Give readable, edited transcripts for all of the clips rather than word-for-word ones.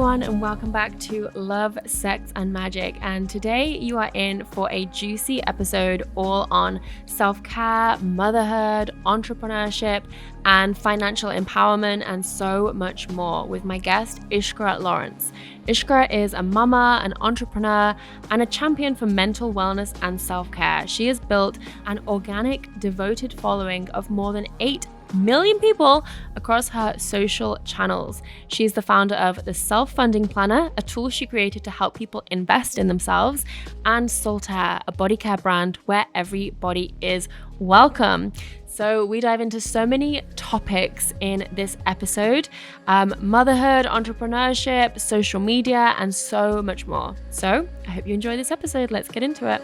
everyone, and welcome back to Love, Sex and Magic. And today you are in for a juicy episode all on self-care, motherhood, entrepreneurship, and financial empowerment, and so much more with my guest, Iskra Lawrence. Iskra is a mama, an entrepreneur, and a champion for mental wellness and self-care. She has built an organic, devoted following of more than 8 million people across her social channels. She's the founder of the Self-Funding Planner, a tool she created to help people invest in themselves, and Saltair, a body care brand where everybody is welcome. So we dive into so many topics in this episode: motherhood, entrepreneurship, social media, and so much more. So I hope you enjoy this episode. Let's get into it.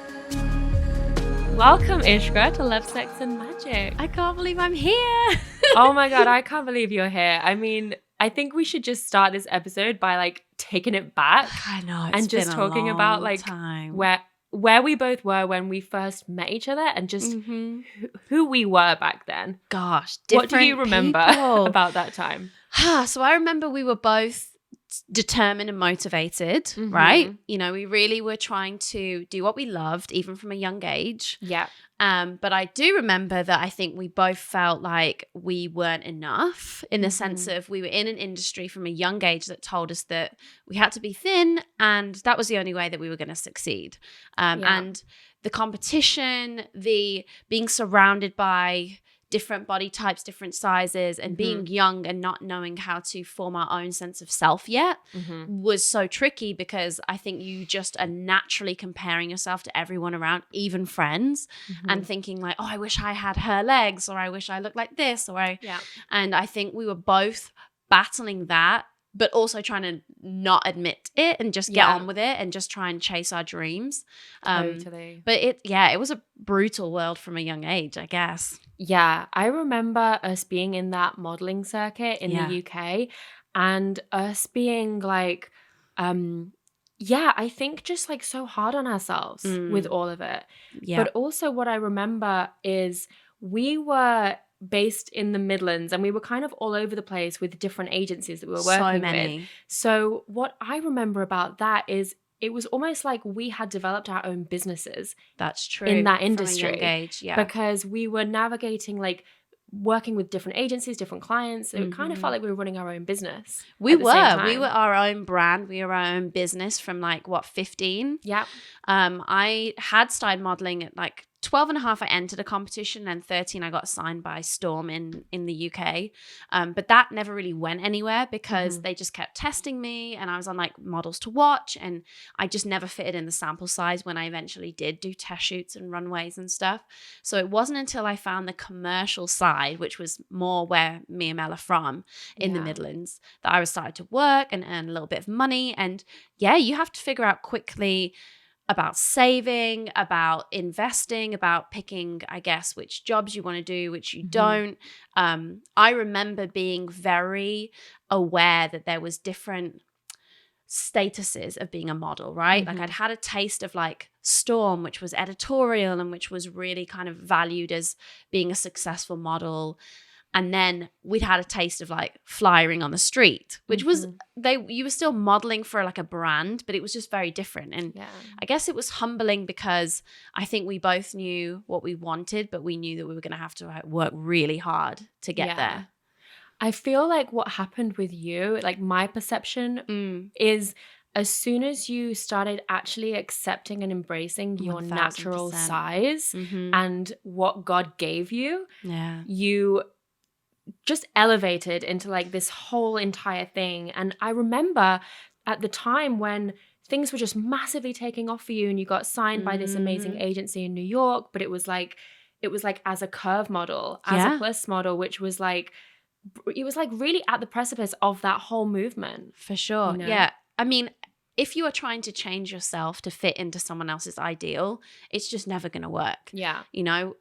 Welcome, Iskra, to Love, Sex and Magic. I can't believe I'm here. Oh my God, I can't believe you're here. I mean, I think we should just start this episode by taking it back. I know, and just talking about time. where we both were when we first met each other, and just who we were back then. Gosh, what do you remember about that time? So I remember we were both determined and motivated, right? You know, we really were trying to do what we loved, even from a young age. Yeah. But I do remember that I think we both felt like we weren't enough, in the sense of we were in an industry from a young age that told us that we had to be thin, and that was the only way that we were going to succeed. And the competition, the being surrounded by different body types, different sizes, and being young and not knowing how to form our own sense of self yet was so tricky, because I think you just are naturally comparing yourself to everyone around, even friends, and thinking like, oh, I wish I had her legs, or I wish I looked like this, and I think we were both battling that, but also trying to not admit it and just get on with it and just try and chase our dreams. Totally. But it was a brutal world from a young age, I guess. Yeah, I remember us being in that modeling circuit in the UK, and us being I think just so hard on ourselves with all of it. Yeah. But also what I remember is we were based in the Midlands, and we were kind of all over the place with different agencies that we were working with. So what I remember about that is it was almost like we had developed our own businesses. That's true. In that industry. From a young age, because we were navigating working with different agencies, different clients. It kind of felt like we were running our own business. We were our own brand. We were our own business from 15. Yeah. I had started modeling at 12 and a half, I entered a competition, and 13, I got signed by Storm in the UK. But that never really went anywhere, because they just kept testing me, and I was on models to watch, and I just never fitted in the sample size when I eventually did do test shoots and runways and stuff. So it wasn't until I found the commercial side, which was more where me and Mel are from in the Midlands, that I was started to work and earn a little bit of money. And you have to figure out quickly about saving, about investing, about picking, I guess, which jobs you want to do, which you don't. I remember being very aware that there was different statuses of being a model, right? I'd had a taste of Storm, which was editorial and which was really kind of valued as being a successful model. And then we'd had a taste of flyering on the street, which was you were still modeling for a brand, but it was just very different. And I guess it was humbling, because I think we both knew what we wanted, but we knew that we were going to have to work really hard to get there. I feel what happened with you, my perception is, as soon as you started actually accepting and embracing your 1000%. Natural size and what God gave you, you just elevated into this whole entire thing. And I remember at the time when things were just massively taking off for you, and you got signed by this amazing agency in New York, but it was as a curve model, as a plus model, which was it was really at the precipice of that whole movement. For sure. Yeah. I mean, if you are trying to change yourself to fit into someone else's ideal, it's just never going to work. Yeah. You know,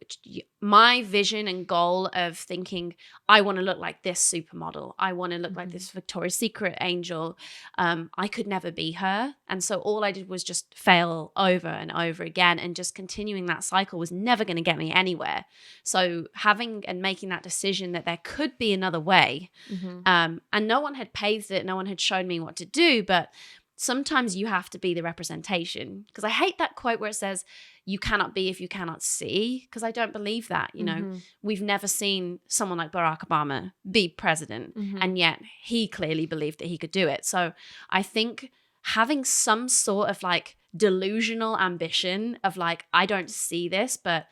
my vision and goal of thinking, I want to look like this supermodel, I want to look like this Victoria's Secret angel, I could never be her. And so all I did was just fail over and over again, and just continuing that cycle was never going to get me anywhere. So having and making that decision that there could be another way, and no one had paved it, no one had shown me what to do, but sometimes you have to be the representation. Because I hate that quote where it says, you cannot be if you cannot see, because I don't believe that. You know, we've never seen someone like Barack Obama be president, and yet he clearly believed that he could do it. So I think having some sort of like delusional ambition of like, I don't see this, but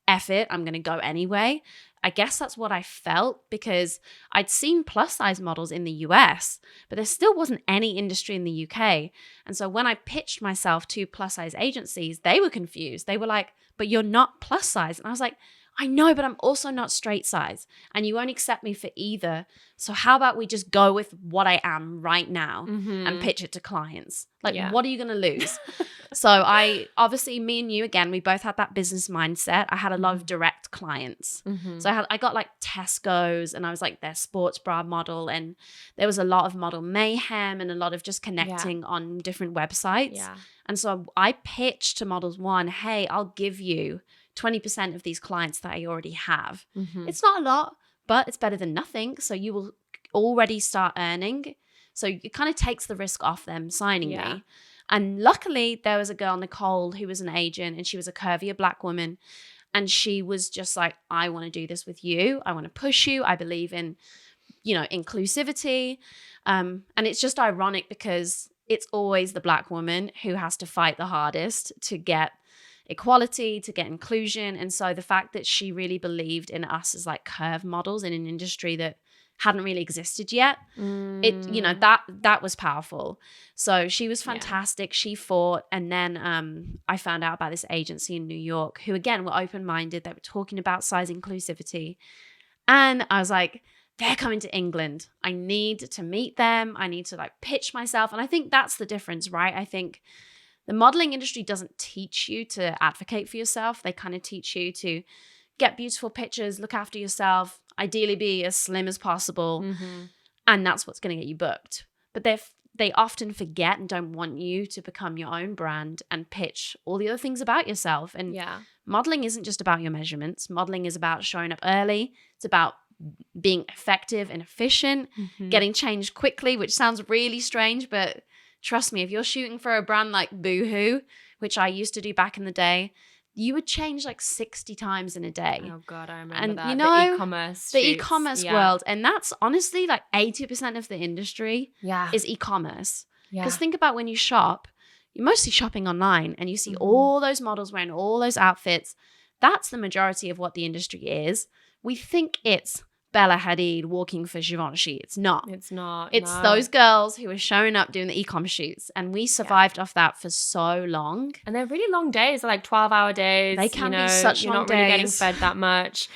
F it, I'm going to go anyway. I guess that's what I felt, because I'd seen plus size models in the US, but there still wasn't any industry in the UK. And so when I pitched myself to plus size agencies, they were confused. They were like, but you're not plus size. And I was like, I know, but I'm also not straight size, and you won't accept me for either. So how about we just go with what I am right now and pitch it to clients? Like, what are you going to lose? So obviously me and you, again, we both had that business mindset. I had a lot of direct clients. So I got like Tesco's, and I was like their sports bra model, and there was a lot of model mayhem and a lot of just connecting on different websites. And so I pitched to Models One, hey, I'll give you 20% of these clients that I already have. It's not a lot, but it's better than nothing. So you will already start earning. So it kind of takes the risk off them signing me. And luckily there was a girl, Nicole, who was an agent, and she was a curvier Black woman. And she was just like, I want to do this with you. I want to push you. I believe in, you know, inclusivity. And it's just ironic because it's always the Black woman who has to fight the hardest to get equality, to get inclusion. And so the fact that she really believed in us as like curve models in an industry that hadn't really existed yet, it, you know, that was powerful. So she was fantastic. She fought. And then I found out about this agency in New York who, again, were open-minded. They were talking about size inclusivity. And I was like, they're coming to England. I need to meet them. I need to like pitch myself. And I think that's the difference, right? I think the modeling industry doesn't teach you to advocate for yourself. They kind of teach you to get beautiful pictures, look after yourself, ideally be as slim as possible. And that's what's going to get you booked. But they often forget and don't want you to become your own brand and pitch all the other things about yourself. And modeling isn't just about your measurements. Modeling is about showing up early. It's about being effective and efficient, getting changed quickly, which sounds really strange, but trust me, if you're shooting for a brand like Boohoo, which I used to do back in the day, you would change like 60 times in a day. Oh God, I remember and that. You know, the e-commerce world. And that's honestly like 80% of the industry is e-commerce. Because think about when you shop, you're mostly shopping online and you see all those models wearing all those outfits. That's the majority of what the industry is. We think it's Bella Hadid walking for Givenchy. It's not. It's not. It's those girls who are showing up doing the e-com shoots. And we survived off that for so long. And they're really long days. They're like 12-hour days. They can be such long days. You're not really getting fed that much.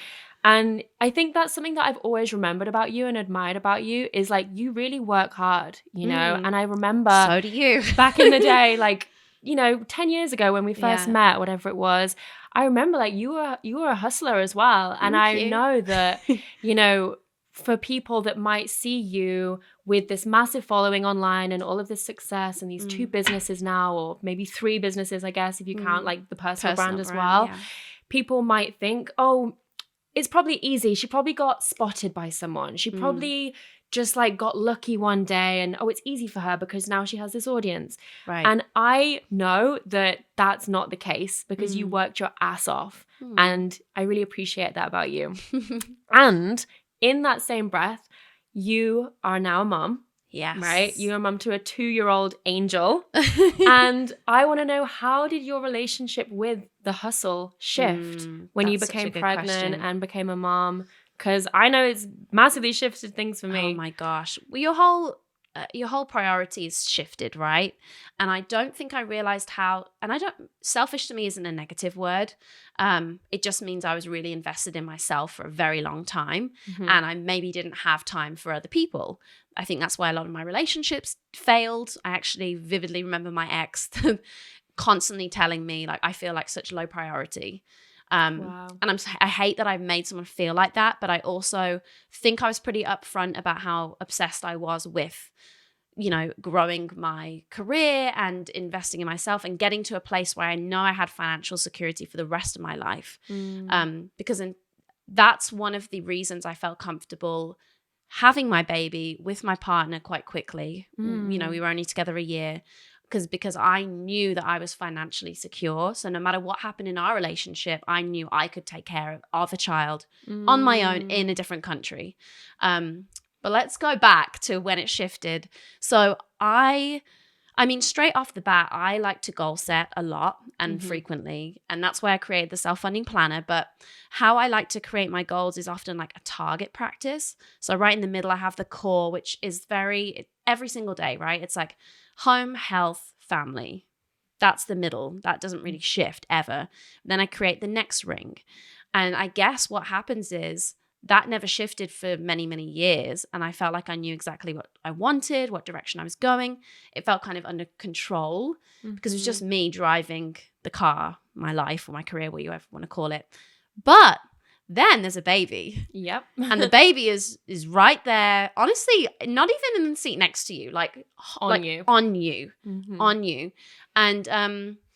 And I think that's something that I've always remembered about you and admired about you is like you really work hard, you know? And I remember so do you. Back in the day, like, you know, 10 years ago when we first met, whatever it was, I remember like you were a hustler as well. And I know that, you know, for people that might see you with this massive following online and all of this success and these 2 businesses now, or maybe 3 businesses, I guess, if you count like the personal brand as well, people might think, oh, it's probably easy. She probably got spotted by someone. She probably just like got lucky one day and oh, it's easy for her because now she has this audience. Right. And I know that that's not the case because you worked your ass off. And I really appreciate that about you. And in that same breath, you are now a mom. Yes. Right? You're a mom to a 2-year-old angel. And I want to know, how did your relationship with the hustle shift when you became pregnant and became a mom? Because I know it's massively shifted things for me. Oh my gosh. Well, your whole priorities shifted, right? And I don't think I realized how, and selfish to me isn't a negative word. It just means I was really invested in myself for a very long time. And I maybe didn't have time for other people. I think that's why a lot of my relationships failed. I actually vividly remember my ex constantly telling me like, I feel like such low priority. Wow. And I hate that I've made someone feel like that, but I also think I was pretty upfront about how obsessed I was with, growing my career and investing in myself and getting to a place where I know I had financial security for the rest of my life. Because that's one of the reasons I felt comfortable having my baby with my partner quite quickly. We were only together a year because I knew that I was financially secure. So no matter what happened in our relationship, I knew I could take care of a child on my own in a different country. But let's go back to when it shifted. So I mean, straight off the bat, I like to goal set a lot and frequently. And that's why I created the self-funding planner. But how I like to create my goals is often like a target practice. So right in the middle, I have the core, which is every single day, right? It's like home, health, family. That's the middle. That doesn't really shift ever. Then I create the next ring. And I guess what happens is that never shifted for many, many years. And I felt like I knew exactly what I wanted, what direction I was going. It felt kind of under control because it was just me driving the car, my life or my career, what you ever want to call it. But then there's a baby. Yep. And the baby is right there. Honestly, not even in the seat next to you, like on you. And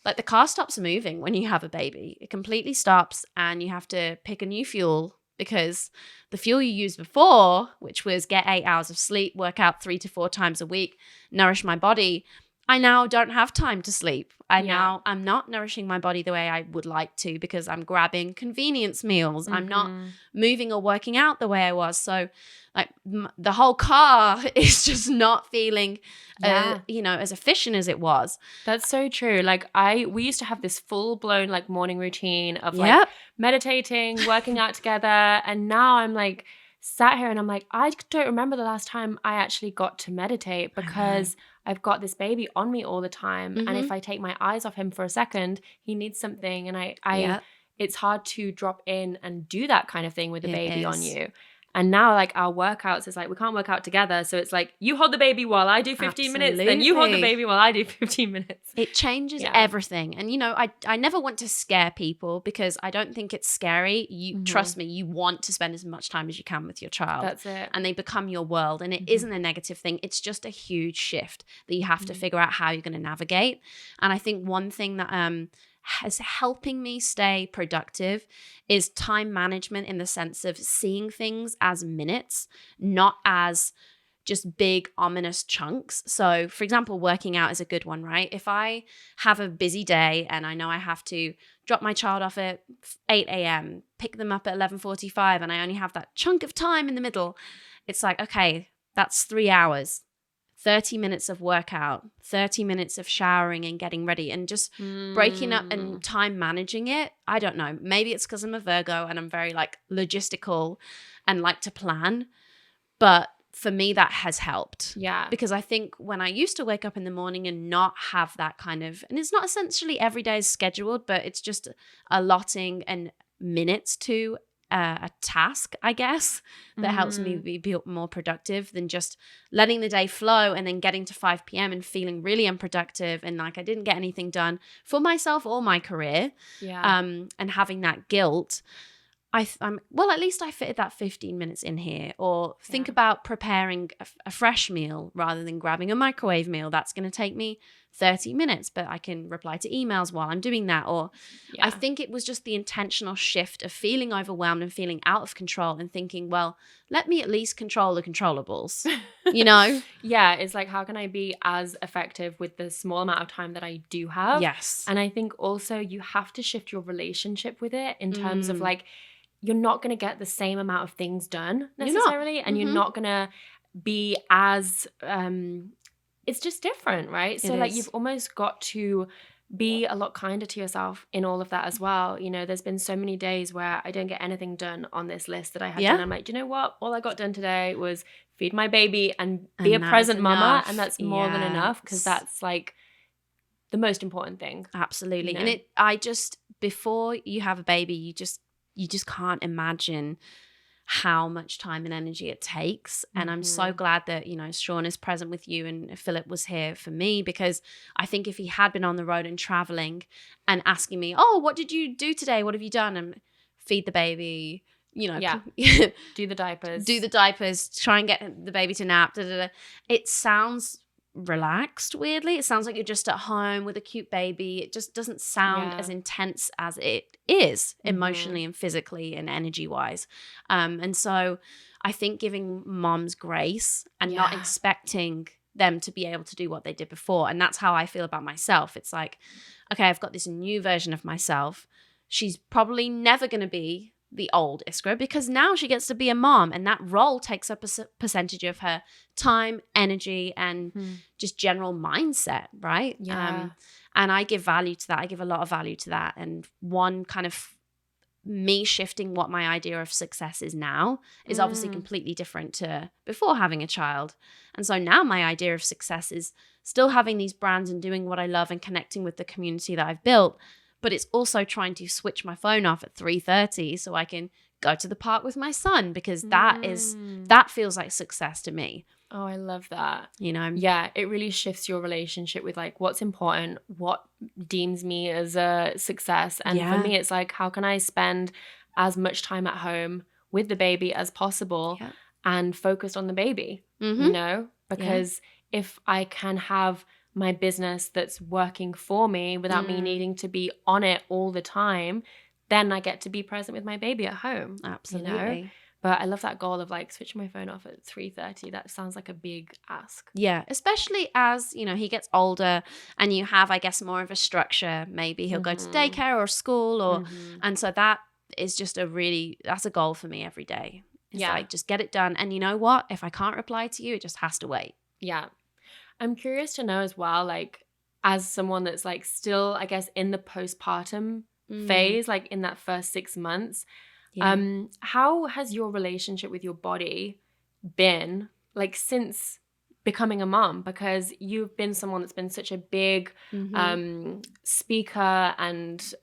like the car stops moving when you have a baby. It completely stops and you have to pick a new fuel because the fuel you used before, which was get 8 hours of sleep, work out 3 to 4 times a week, nourish my body, I now don't have time to sleep. I'm not nourishing my body the way I would like to because I'm grabbing convenience meals. I'm not moving or working out the way I was. So like the whole car is just not feeling, as efficient as it was. That's so true. Like we used to have this full blown like morning routine of like meditating, working out together. And now I'm like sat here and I'm like, I don't remember the last time I actually got to meditate because I've got this baby on me all the time. And if I take my eyes off him for a second, he needs something. And it's hard to drop in and do that kind of thing with the baby on you. And now like our workouts is like, we can't work out together. So it's like, you hold the baby while I do 15 minutes, then you hold the baby while I do 15 minutes. It changes everything. And, I never want to scare people because I don't think it's scary. You trust me, you want to spend as much time as you can with your child. That's it. And they become your world. And it isn't a negative thing. It's just a huge shift that you have to figure out how you're going to navigate. And I think one thing that is helping me stay productive is time management in the sense of seeing things as minutes, not as just big ominous chunks. So for example, working out is a good one, right? If I have a busy day and I know I have to drop my child off at 8 a.m., pick them up at 11:45, and I only have that chunk of time in the middle, it's like, okay, that's 3 hours. 30 minutes of workout, 30 minutes of showering and getting ready and just breaking up and time managing it. I don't know. Maybe it's because I'm a Virgo and I'm very like logistical and like to plan. But for me, that has helped. Yeah. Because I think when I used to wake up in the morning and not have that kind of, and it's not essentially every day is scheduled, but it's just allotting and minutes to a task, I guess, that helps me be more productive than just letting the day flow and then getting to 5 p.m. and feeling really unproductive and like I didn't get anything done for myself or my career. And having that guilt. Well, at least I fitted that 15 minutes in here. Or think about preparing a fresh meal rather than grabbing a microwave meal. That's going to take me 30 minutes, but I can reply to emails while I'm doing that. Or I think it was just the intentional shift of feeling overwhelmed and feeling out of control and thinking, well, let me at least control the controllables, Yeah, it's like, how can I be as effective with the small amount of time that I do have? Yes. And I think also you have to shift your relationship with it in terms of like, you're not going to get the same amount of things done necessarily. And you're not going to be as, it's just different, right? So like you've almost got to be a lot kinder to yourself in all of that as well. There's been so many days where I don't get anything done on this list that I had done. I'm like, do you know what? All I got done today was feed my baby and be a present mama. And that's more than enough because that's like the most important thing. Absolutely. And before you have a baby, you just can't imagine how much time and energy it takes. And I'm so glad that, you know, Sean is present with you and Philip was here for me, because I think if he had been on the road and traveling and asking me, oh, what did you do today? What have you done? And feed the baby, you know, do the diapers, try and get the baby to nap. It sounds relaxed, weirdly. It sounds like you're just at home with a cute baby. It just doesn't sound as intense as it is emotionally and physically and energy wise. And so I think giving moms grace and not expecting them to be able to do what they did before. And that's how I feel about myself. It's like, okay, I've got this new version of myself. She's probably never going to be the old Iskra, because now she gets to be a mom, and that role takes up a percentage of her time, energy, and just general mindset, right? And I give value to that. I give a lot of value to that. And one kind of me shifting what my idea of success is now is obviously completely different to before having a child. And so now my idea of success is still having these brands and doing what I love and connecting with the community that I've built. But it's also trying to switch my phone off at 3:30 so I can go to the park with my son, because that feels like success to me. Oh, I love that. You know? Yeah, it really shifts your relationship with like what's important, what deems me as a success. And for me, it's like, how can I spend as much time at home with the baby as possible and focused on the baby, you know? Because if I can have my business that's working for me without me needing to be on it all the time, then I get to be present with my baby at home. Absolutely. You know? But I love that goal of like switching my phone off at 3:30. That sounds like a big ask. Yeah, especially as, you know, he gets older and you have, I guess, more of a structure. Maybe he'll go to daycare or school, or and so that is just that's a goal for me every day. It's like, just get it done. And you know what? If I can't reply to you, it just has to wait. Yeah. I'm curious to know as well, like, as someone that's like still, I guess, in the postpartum phase, like in that first 6 months, how has your relationship with your body been like since becoming a mom? Because you've been someone that's been such a big speaker and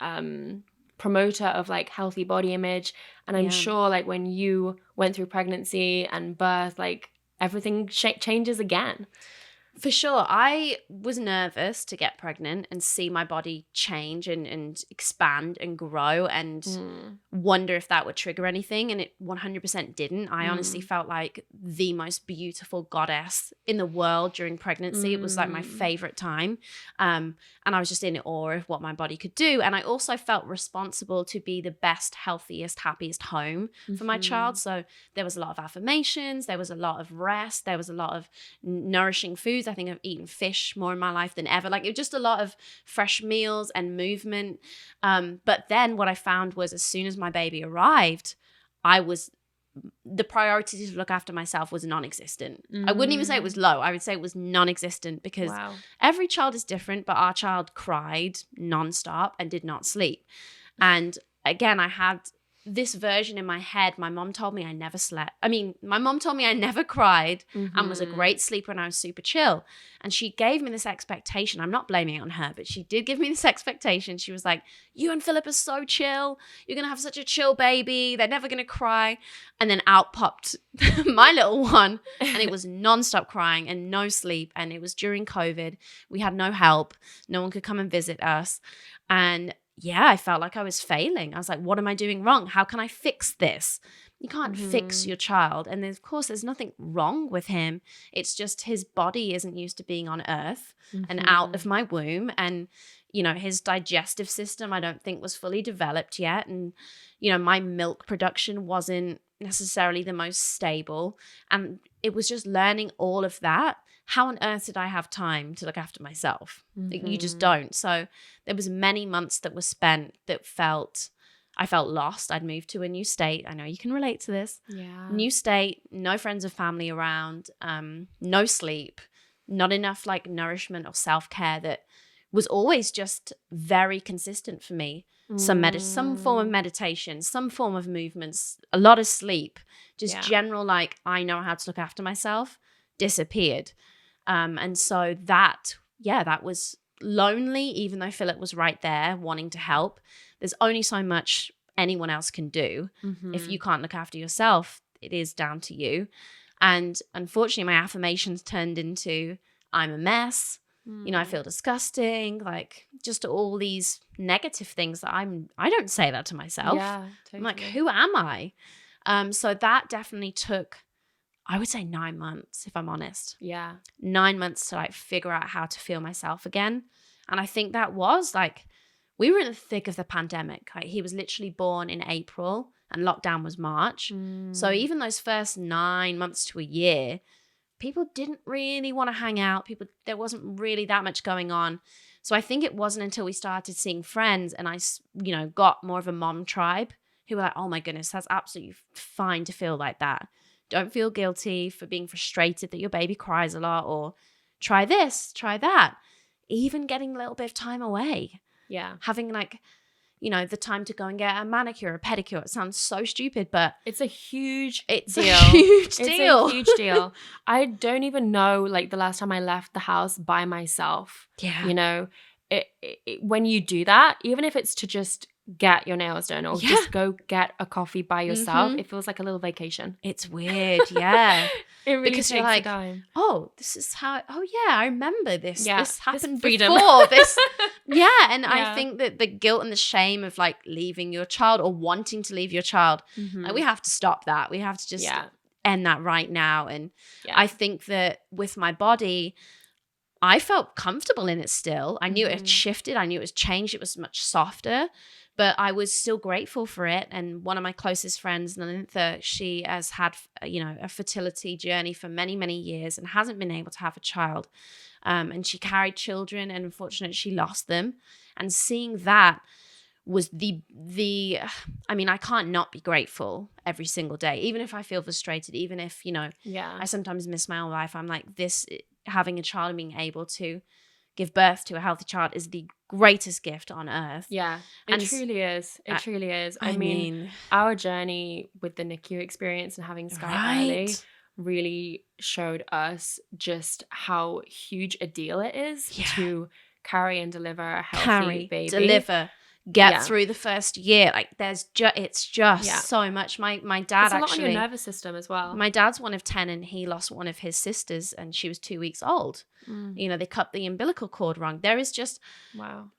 promoter of like healthy body image. And I'm sure like when you went through pregnancy and birth, like everything changes again. For sure. I was nervous to get pregnant and see my body change and expand and grow and wonder if that would trigger anything. And it 100% didn't. I honestly felt like the most beautiful goddess in the world during pregnancy. It was like my favorite time. And I was just in awe of what my body could do. And I also felt responsible to be the best, healthiest, happiest home for my child. So there was a lot of affirmations. There was a lot of rest. There was a lot of nourishing foods. I think I've eaten fish more in my life than ever. Like, it was just a lot of fresh meals and movement. But then what I found was, as soon as my baby arrived, the priority to look after myself was non-existent. I wouldn't even say it was low. I would say it was non-existent, because every child is different, but our child cried nonstop and did not sleep. And again, I had this version in my head. My mom told me I never slept. My mom told me I never cried and was a great sleeper and I was super chill. And she gave me this expectation. I'm not blaming it on her, but she did give me this expectation. She was like, you and Philip are so chill. You're going to have such a chill baby. They're never going to cry. And then out popped my little one, and it was nonstop crying and no sleep. And it was during COVID. We had no help. No one could come and visit us. And I felt like I was failing. I was like, what am I doing wrong? How can I fix this? You can't fix your child. And of course, there's nothing wrong with him. It's just his body isn't used to being on earth and out of my womb. And, you know, his digestive system, I don't think, was fully developed yet. And, you know, my milk production wasn't necessarily the most stable. And it was just learning all of that. How on earth did I have time to look after myself? Like, you just don't. So there was many months that were spent that I felt lost. I'd moved to a new state. I know you can relate to this. Yeah. New state, no friends or family around, no sleep, not enough like nourishment or self-care that was always just very consistent for me. Some form of meditation, some form of movements, a lot of sleep, just general like, I know how to look after myself, disappeared. And so that was lonely, even though Philip was right there wanting to help. There's only so much anyone else can do. Mm-hmm. If you can't look after yourself, it is down to you. And unfortunately, my affirmations turned into I'm a mess. You know, I feel disgusting, like just all these negative things that I don't say that to myself. Yeah, totally. I'm like, who am I? So that definitely took, I would say 9 months, if I'm honest. Yeah. 9 months to like figure out how to feel myself again. And I think that was like, we were in the thick of the pandemic. Like he was literally born in April and lockdown was March. So even those first 9 months to a year, people didn't really want to hang out. There wasn't really that much going on. So I think it wasn't until we started seeing friends and I, you know, got more of a mom tribe who were like, oh my goodness, that's absolutely fine to feel like that. Don't feel guilty for being frustrated that your baby cries a lot, or try this, try that. Even getting a little bit of time away. Yeah. Having like, you know, the time to go and get a manicure, a pedicure. It sounds so stupid, but it's a huge deal. It's a huge deal. I don't even know like the last time I left the house by myself. Yeah. You know, when you do that, even if it's to just get your nails done or just go get a coffee by yourself, it feels like a little vacation. It's weird. Yeah. It really because takes you're like, time. Oh, this is how, oh yeah, I remember this. Yeah, this happened freedom. before. This, yeah. And Yeah. I think that the guilt and the shame of like leaving your child or wanting to leave your child, like, we have to stop that. We have to just end that right now. And I think that with my body, I felt comfortable in it still. I knew it had shifted. I knew it was changed. It was much softer. But I was still grateful for it. And one of my closest friends, Nalintha, she has had, you know, a fertility journey for many, many years and hasn't been able to have a child. And she carried children, and unfortunately she lost them. And seeing that was I mean, I can't not be grateful every single day, even if I feel frustrated, even if, you know, I sometimes miss my own life. I'm like, having a child and being able to give birth to a healthy child is the greatest gift on earth. Yeah, it truly is. It truly is. I mean, our journey with the NICU experience and having Sky early really showed us just how huge a deal it is to carry and deliver a healthy baby. Get through the first year. Like it's just so much. My dad, it's a lot on your nervous system as well. My dad's one of 10 and he lost one of his sisters and she was 2 weeks old. You know, they cut the umbilical cord wrong. There is just,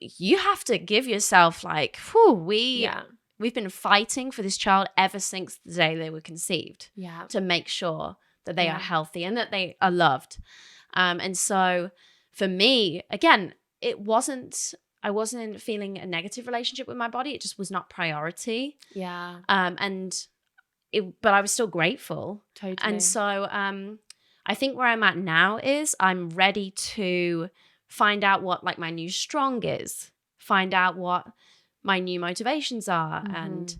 you have to give yourself like, we've been fighting for this child ever since the day they were conceived to make sure that they are healthy and that they are loved. And so for me, again, I wasn't feeling a negative relationship with my body. It just was not priority. Yeah. But I was still grateful. Totally. And so I think where I'm at now is I'm ready to find out what like my new strong is, find out what my new motivations are. And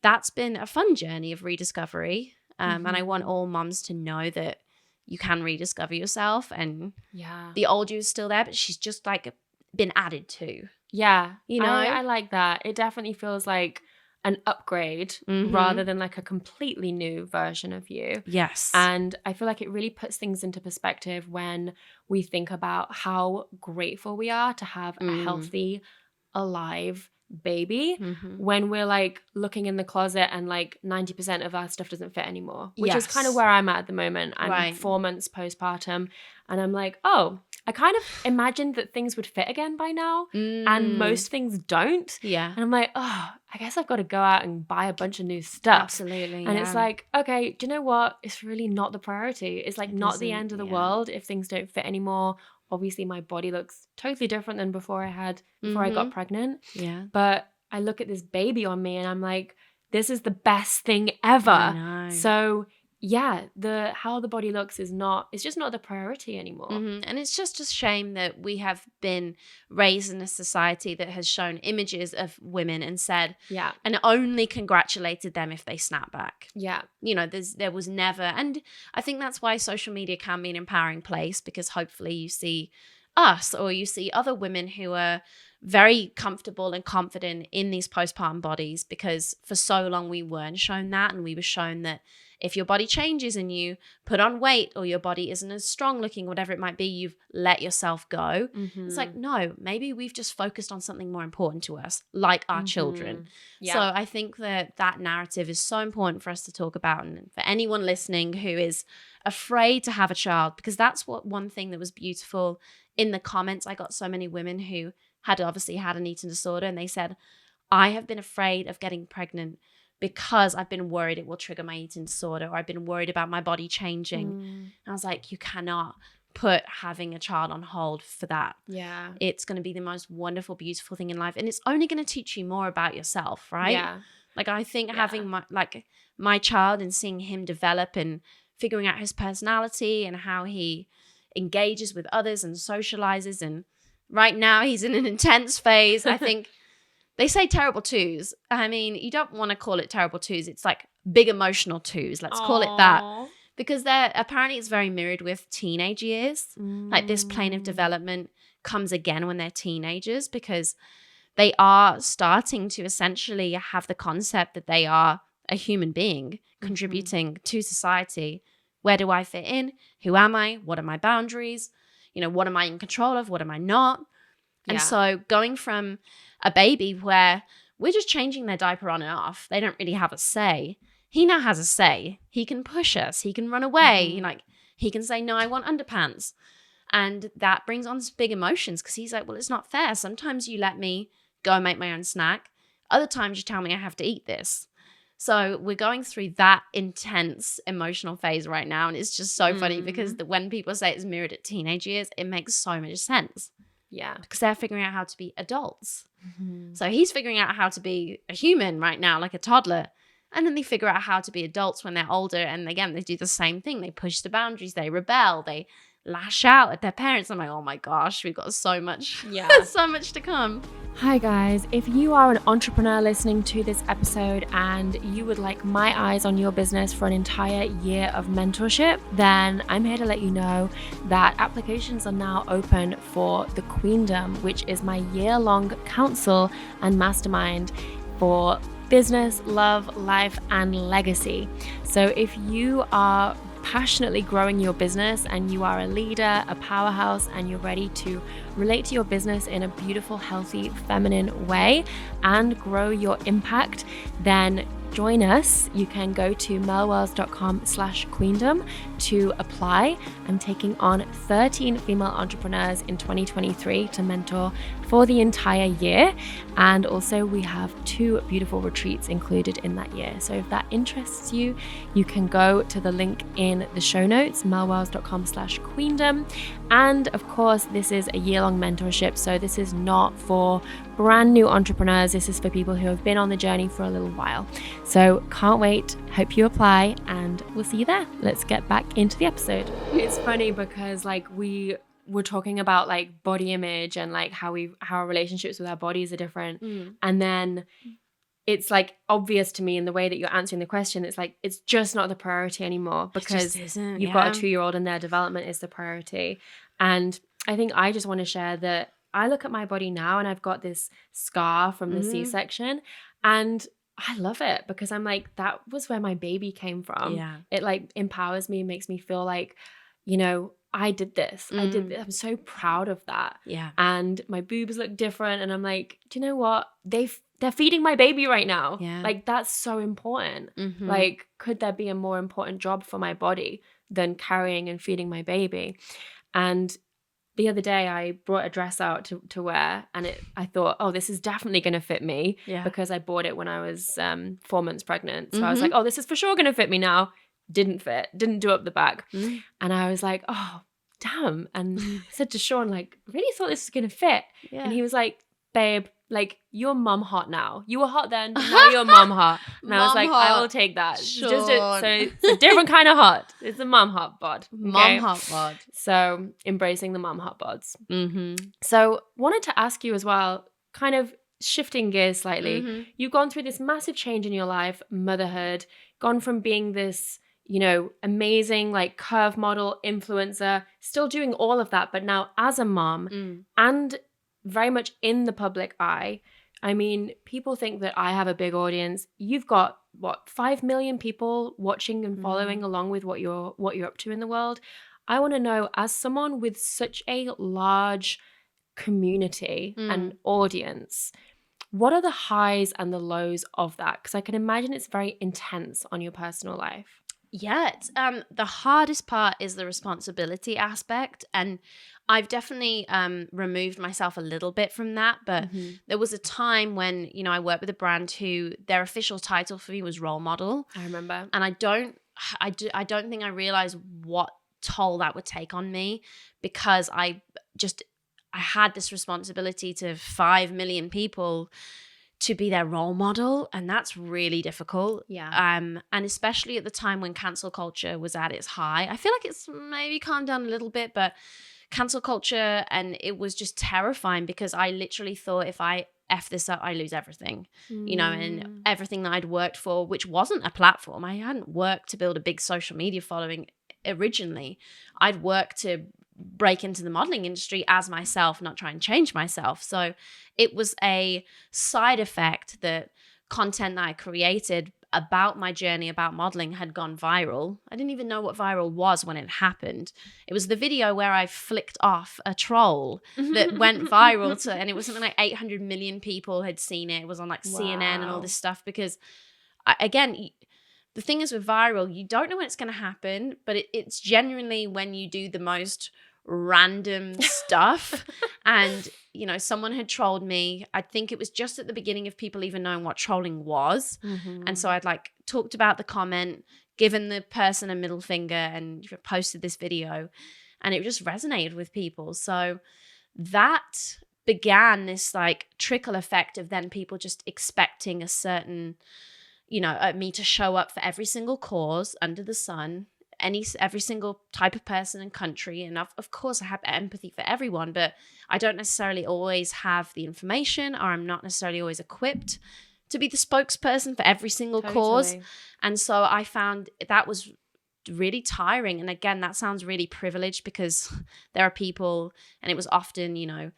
that's been a fun journey of rediscovery. And I want all moms to know that you can rediscover yourself. And the old you is still there, but she's just like been added to. Yeah. You know, I like that. It definitely feels like an upgrade rather than like a completely new version of you. Yes. And I feel like it really puts things into perspective when we think about how grateful we are to have a healthy, alive baby when we're like looking in the closet and like 90% of our stuff doesn't fit anymore, which is kind of where I'm at the moment. I'm 4 months postpartum and I'm like, oh, I kind of imagined that things would fit again by now and most things don't. Yeah. And I'm like, oh, I guess I've got to go out and buy a bunch of new stuff. Absolutely. And it's like, okay, do you know what? It's really not the priority. It's like not the end of the world if things don't fit anymore. Obviously, my body looks totally different than before I got pregnant. Yeah. But I look at this baby on me and I'm like, this is the best thing ever. I know. So yeah, how the body looks it's just not the priority anymore. And it's just a shame that we have been raised in a society that has shown images of women and said, and only congratulated them if they snap back. Yeah. You know, there was never, and I think that's why social media can be an empowering place, because hopefully you see us or you see other women who are very comfortable and confident in these postpartum bodies, because for so long we weren't shown that, and we were shown that if your body changes and you put on weight or your body isn't as strong looking, whatever it might be, you've let yourself go. It's like, no, maybe we've just focused on something more important to us, like our children. Yeah. So I think that narrative is so important for us to talk about. And for anyone listening who is afraid to have a child, because that's one thing that was beautiful in the comments. I got so many women who had obviously had an eating disorder, and they said, I have been afraid of getting pregnant because I've been worried it will trigger my eating disorder, or I've been worried about my body changing. And I was like, you cannot put having a child on hold for that. Yeah. It's going to be the most wonderful, beautiful thing in life. And it's only going to teach you more about yourself, right? Yeah. Like, I think having my child and seeing him develop and figuring out his personality and how he engages with others and socializes. And right now he's in an intense phase. I think they say terrible twos. I mean, you don't want to call it terrible twos. It's like big emotional twos. Let's call it that. Because apparently it's very mirrored with teenage years. Like, this plane of development comes again when they're teenagers, because they are starting to essentially have the concept that they are a human being contributing to society. Where do I fit in? Who am I? What are my boundaries? What am I in control of? What am I not? And so going from a baby where we're just changing their diaper on and off, they don't really have a say. He now has a say. He can push us. He can run away. He can say, no, I want underpants. And that brings on big emotions, because he's like, well, it's not fair. Sometimes you let me go and make my own snack. Other times you tell me I have to eat this. So we're going through that intense emotional phase right now. And it's just so funny, because when people say it's mirrored at teenage years, it makes so much sense. Yeah. Because they're figuring out how to be adults. So he's figuring out how to be a human right now, like a toddler. And then they figure out how to be adults when they're older. And again, they do the same thing. They push the boundaries. They rebel. They lash out at their parents. I'm like, oh my gosh, we've got so much, so much to come. Hi guys, if you are an entrepreneur listening to this episode and you would like my eyes on your business for an entire year of mentorship, then I'm here to let you know that applications are now open for the Queendom, which is my year-long counsel and mastermind for business, love, life, and legacy. So if you are passionately growing your business and you are a leader, a powerhouse, and you're ready to relate to your business in a beautiful, healthy, feminine way and grow your impact, then join us. You can go to melwells.com/queendom to apply. I'm taking on 13 female entrepreneurs in 2023 to mentor for the entire year. And also we have 2 beautiful retreats included in that year. So if that interests you, you can go to the link in the show notes, melwells.com/queendom. And of course, this is a year-long mentorship. So this is not for brand new entrepreneurs. This is for people who have been on the journey for a little while. So can't wait. Hope you apply, and we'll see you there. Let's get back into the episode. It's funny because we were talking about body image and how our relationships with our bodies are different. And then it's obvious to me in the way that you're answering the question. It's it's just not the priority anymore, because you've got a 2-year-old and their development is the priority. And I think I just want to share that I look at my body now and I've got this scar from the C-section, and I love it because I'm that was where my baby came from. Yeah. It empowers me, makes me feel I did this. I did this. I'm so proud of that. Yeah. And my boobs look different, and I'm do you know what? They're feeding my baby right now. Yeah. That's so important. Could there be a more important job for my body than carrying and feeding my baby? And the other day I brought a dress out to wear, and I thought, oh, this is definitely going to fit me because I bought it when I was 4 months pregnant. So I was like, oh, this is for sure going to fit me now. Didn't fit, didn't do up the back. And I was like, oh, damn. And I said to Sean, really thought this was going to fit. Yeah. And he was like, babe, you're mom hot now. You were hot then, now you're mom hot. And I was like, hot. I will take that. So it's a different kind of hot. It's a mom hot bod. Okay? Mom hot bod. So embracing the mom hot bods. So wanted to ask you as well, kind of shifting gears slightly. You've gone through this massive change in your life, motherhood, gone from being this amazing curve model influencer, still doing all of that, but now as a mom and very much in the public eye. I mean, people think that I have a big audience. You've got, what, 5 million people watching and following along with what you're up to in the world. I want to know, as someone with such a large community and audience, what are the highs and the lows of that? Because I can imagine it's very intense on your personal life. Yeah, it's, the hardest part is the responsibility aspect, and I've definitely removed myself a little bit from that. But there was a time when, you know, I worked with a brand who their official title for me was role model. I remember, and I don't think I realized what toll that would take on me, because I had this responsibility to 5 million people to be their role model, and that's really difficult. And especially at the time when cancel culture was at its high. I feel like it's maybe calmed down a little bit, but cancel culture, and it was just terrifying, because I literally thought, if I F this up, I lose everything, you know, and everything that I'd worked for, which wasn't a platform. I hadn't worked to build a big social media following originally. I'd worked to break into the modeling industry as myself, not try and change myself. So it was a side effect that content that I created about my journey about modeling had gone viral. I didn't even know what viral was when it happened. It was the video where I flicked off a troll that went viral and it was something like 800 million people had seen it. It was on like CNN and all this stuff, because again, the thing is with viral, you don't know when it's going to happen, but it's genuinely when you do the most random stuff. And, you know, someone had trolled me. I think it was just at the beginning of people even knowing what trolling was. And so I'd like talked about the comment, given the person a middle finger, and posted this video, and it just resonated with people. So that began this like trickle effect of then people just expecting a certain, you know, me to show up for every single cause under the sun, every single type of person and country. And of course I have empathy for everyone, but I don't necessarily always have the information, or I'm not necessarily always equipped to be the spokesperson for every single cause. And so I found that was really tiring. And again, that sounds really privileged, because there are people, and it was often, you know,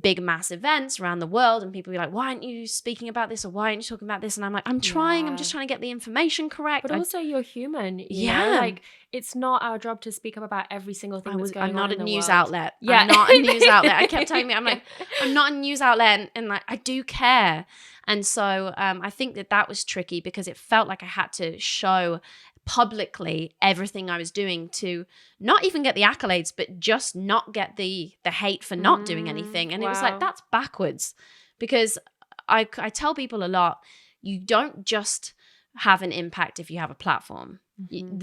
big mass events around the world, and people be like, why aren't you speaking about this, or why aren't you talking about this? And I'm like, I'm trying, I'm just trying to get the information correct. But also you're human, you know? Like, it's not our job to speak up about every single thing that's going on in the world. I'm not a news outlet. I'm not a news outlet. I kept telling me, I'm like, I'm not a news outlet, and like, I do care. And so I think that was tricky, because it felt like I had to show publicly everything I was doing to not even get the accolades, but just not get the hate for not doing anything. And it was like, that's backwards, because I tell people a lot, you don't just have an impact if you have a platform.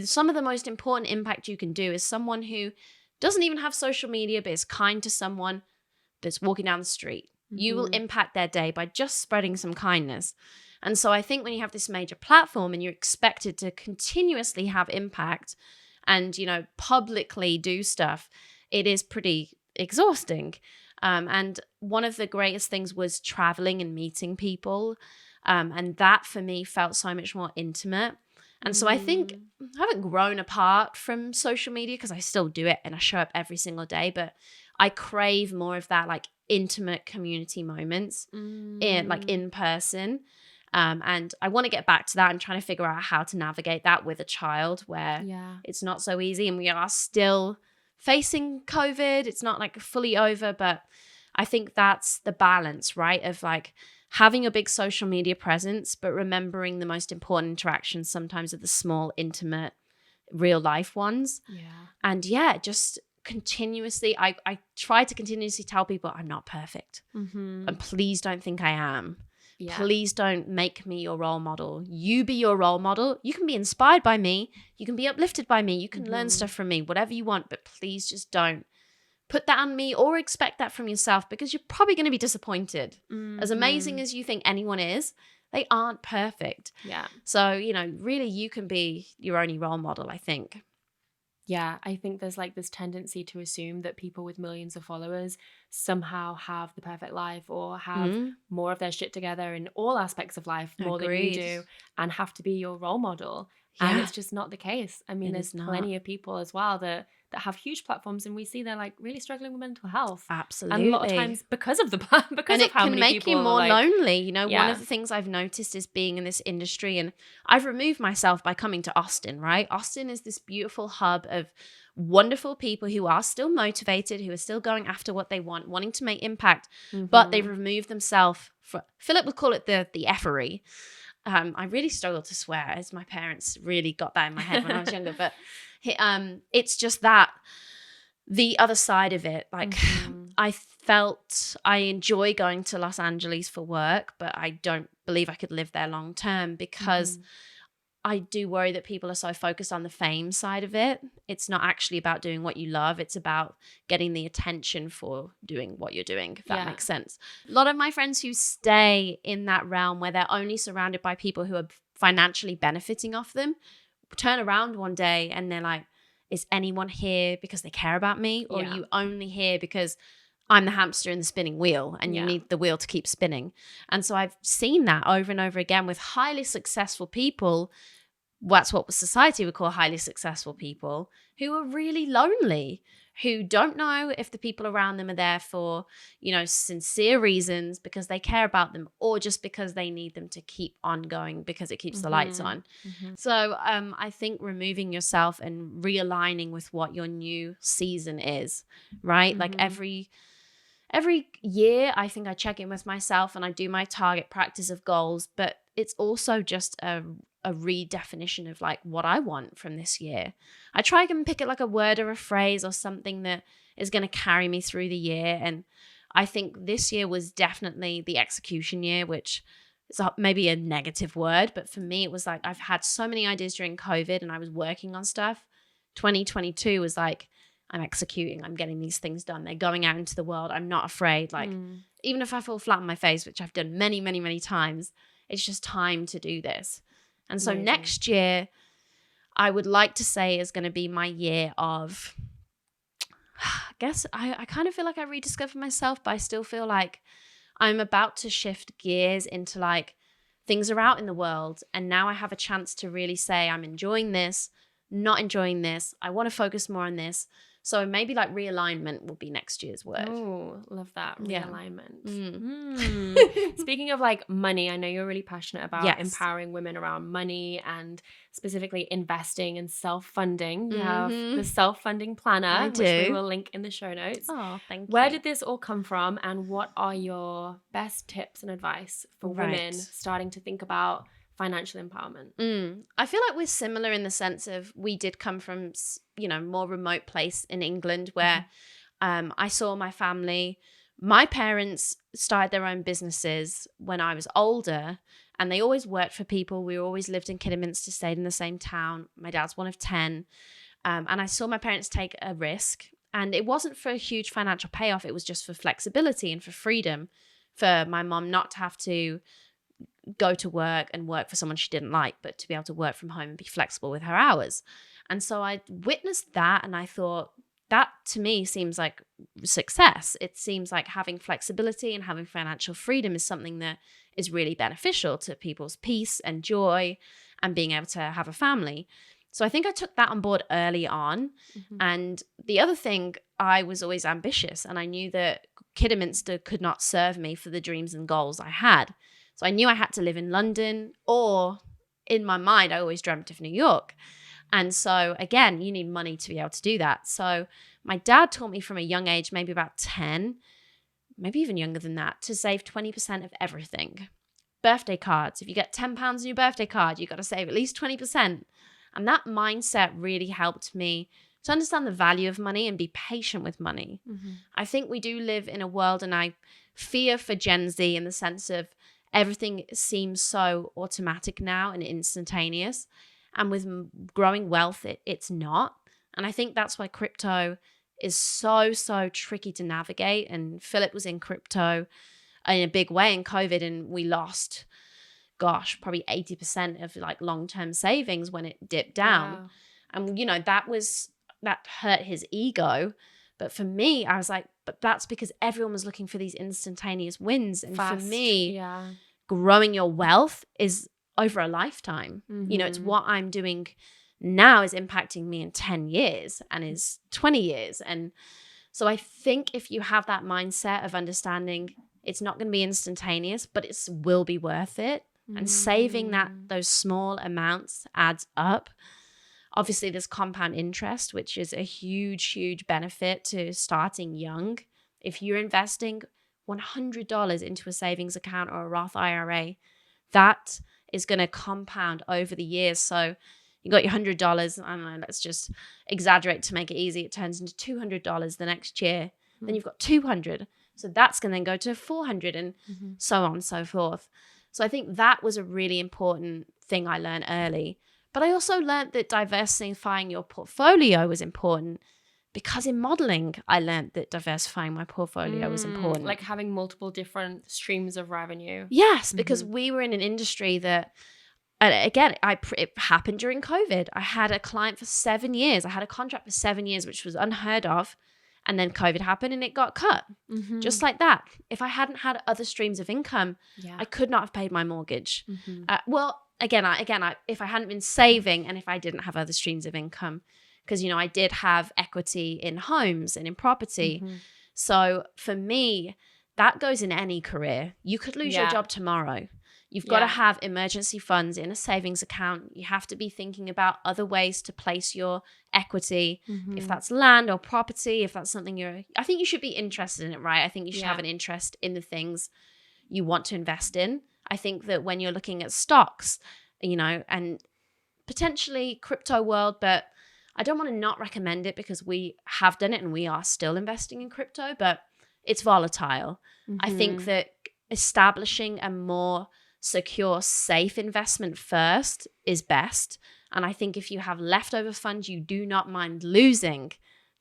Some of the most important impact you can do is someone who doesn't even have social media, but is kind to someone that's walking down the street. You will impact their day by just spreading some kindness. And so I think when you have this major platform and you're expected to continuously have impact and, you know, publicly do stuff, it is pretty exhausting. And one of the greatest things was traveling and meeting people. And that for me felt so much more intimate. And so I think I haven't grown apart from social media, because I still do it and I show up every single day, but I crave more of that like intimate community moments in person. And I want to get back to that. I'm trying to figure out how to navigate that with a child, where it's not so easy, and we are still facing COVID. It's not like fully over, but I think that's the balance, right? Of like having a big social media presence, but remembering the most important interactions sometimes are the small, intimate, real life ones. And just continuously, I try to continuously tell people I'm not perfect. And please don't think I am. Please don't make me your role model. You be your role model. You can be inspired by me. You can be uplifted by me. You can learn stuff from me, whatever you want, but please just don't put that on me or expect that from yourself, because you're probably going to be disappointed. As amazing as you think anyone is, they aren't perfect. So, you know, really you can be your only role model, I think. Yeah, I think there's like this tendency to assume that people with millions of followers somehow have the perfect life or have more of their shit together in all aspects of life more than you do and have to be your role model. And it's just not the case. I mean, there's plenty of people as well that have huge platforms, and we see they're like really struggling with mental health. Absolutely. And a lot of times because of how many people. And it can make you more lonely. You know, one of the things I've noticed is being in this industry, and I've removed myself by coming to Austin, right? Austin is this beautiful hub of wonderful people who are still motivated, who are still going after what they want, wanting to make impact, but they've removed themselves from, Philip would call it the effery. I really struggle to swear, as my parents really got that in my head when I was younger, but it's just that the other side of it, like I felt I enjoy going to Los Angeles for work, but I don't believe I could live there long term because I do worry that people are so focused on the fame side of it. It's not actually about doing what you love. It's about getting the attention for doing what you're doing, if that makes sense. A lot of my friends who stay in that realm where they're only surrounded by people who are financially benefiting off them turn around one day and they're like, is anyone here because they care about me? Or are you only here because I'm the hamster in the spinning wheel and you need the wheel to keep spinning? And so I've seen that over and over again with highly successful people. That's what society would call highly successful people, who are really lonely, who don't know if the people around them are there for, you know, sincere reasons because they care about them or just because they need them to keep on going because it keeps the lights on. So I think removing yourself and realigning with what your new season is, right? Like every year, I think I check in with myself and I do my target practice of goals, but it's also just a redefinition of like what I want from this year. I try and pick it like a word or a phrase or something that is going to carry me through the year. And I think this year was definitely the execution year, which is maybe a negative word, but for me, it was like I've had so many ideas during COVID and I was working on stuff. 2022 was like, I'm executing, I'm getting these things done. They're going out into the world. I'm not afraid. Like, even if I fall flat on my face, which I've done many, many, many times, it's just time to do this. And so next year, I would like to say is going to be my year of, I guess I kind of feel like I rediscovered myself, but I still feel like I'm about to shift gears into like things are out in the world. And now I have a chance to really say I'm enjoying this, not enjoying this. I want to focus more on this. So maybe like realignment will be next year's word. Oh, love that. Realignment. Yeah. Speaking of like money, I know you're really passionate about empowering women around money and specifically investing and self-funding. You have the self-funding planner, which we will link in the show notes. Oh, thank you. Where did this all come from, and what are your best tips and advice for women starting to think about financial empowerment? I feel like we're similar in the sense of we did come from, you know, more remote place in England where I saw my family. My parents started their own businesses when I was older, and they always worked for people. We always lived in Kidderminster, stayed in the same town. My dad's one of 10. And I saw my parents take a risk, and it wasn't for a huge financial payoff. It was just for flexibility and for freedom, for my mom not to have to go to work and work for someone she didn't like, but to be able to work from home and be flexible with her hours. And so I witnessed that, and I thought, that to me seems like success. It seems like having flexibility and having financial freedom is something that is really beneficial to people's peace and joy and being able to have a family. So I think I took that on board early on. And the other thing, I was always ambitious, and I knew that Kidderminster could not serve me for the dreams and goals I had. So I knew I had to live in London, or in my mind, I always dreamt of New York. And so again, you need money to be able to do that. So my dad taught me from a young age, maybe about 10, maybe even younger than that, to save 20% of everything. Birthday cards. If you get £10 in your birthday card, you've got to save at least 20%. And that mindset really helped me to understand the value of money and be patient with money. I think we do live in a world, and I fear for Gen Z in the sense of everything seems so automatic now and instantaneous. And with growing wealth, it's not. And I think that's why crypto is so tricky to navigate. And Philip was in crypto in a big way in COVID, and we lost, probably 80% of like long-term savings when it dipped down. Wow. And, you know, that hurt his ego. But for me, I was like, But that's because everyone was looking for these instantaneous wins. And Fast. for me, yeah. growing your wealth is over a lifetime. You know, it's what I'm doing now is impacting me in 10 years and is 20 years. And so I think if you have that mindset of understanding it's not going to be instantaneous, but it will be worth it. And saving those small amounts adds up. Obviously, there's compound interest, which is a huge, huge benefit to starting young. If you're investing $100 into a savings account or a Roth IRA, that is going to compound over the years. So you got your $100, I don't know, let's just exaggerate to make it easy. It turns into $200 the next year. Then you've got $200. So that's going to then go to $400 and so on and so forth. So I think that was a really important thing I learned early. But I also learned that diversifying your portfolio was important, because in modeling, I learned that diversifying my portfolio was important. Like having multiple different streams of revenue. Yes, because we were in an industry that, again, it happened during COVID. I had a client for 7 years. I had a contract for 7 years, which was unheard of. And then COVID happened and it got cut. Just like that. If I hadn't had other streams of income, I could not have paid my mortgage. Well, again, if I hadn't been saving and if I didn't have other streams of income, because, you know, I did have equity in homes and in property. So for me, that goes in any career. You could lose your job tomorrow. You've got to have emergency funds in a savings account. You have to be thinking about other ways to place your equity, if that's land or property, if that's something I think you should be interested in it, right? I think you should have an interest in the things you want to invest in. I think that when you're looking at stocks, you know, and potentially crypto world, but I don't want to not recommend it because we have done it and we are still investing in crypto, but it's volatile. I think that establishing a more secure, safe investment first is best. And I think if you have leftover funds you do not mind losing,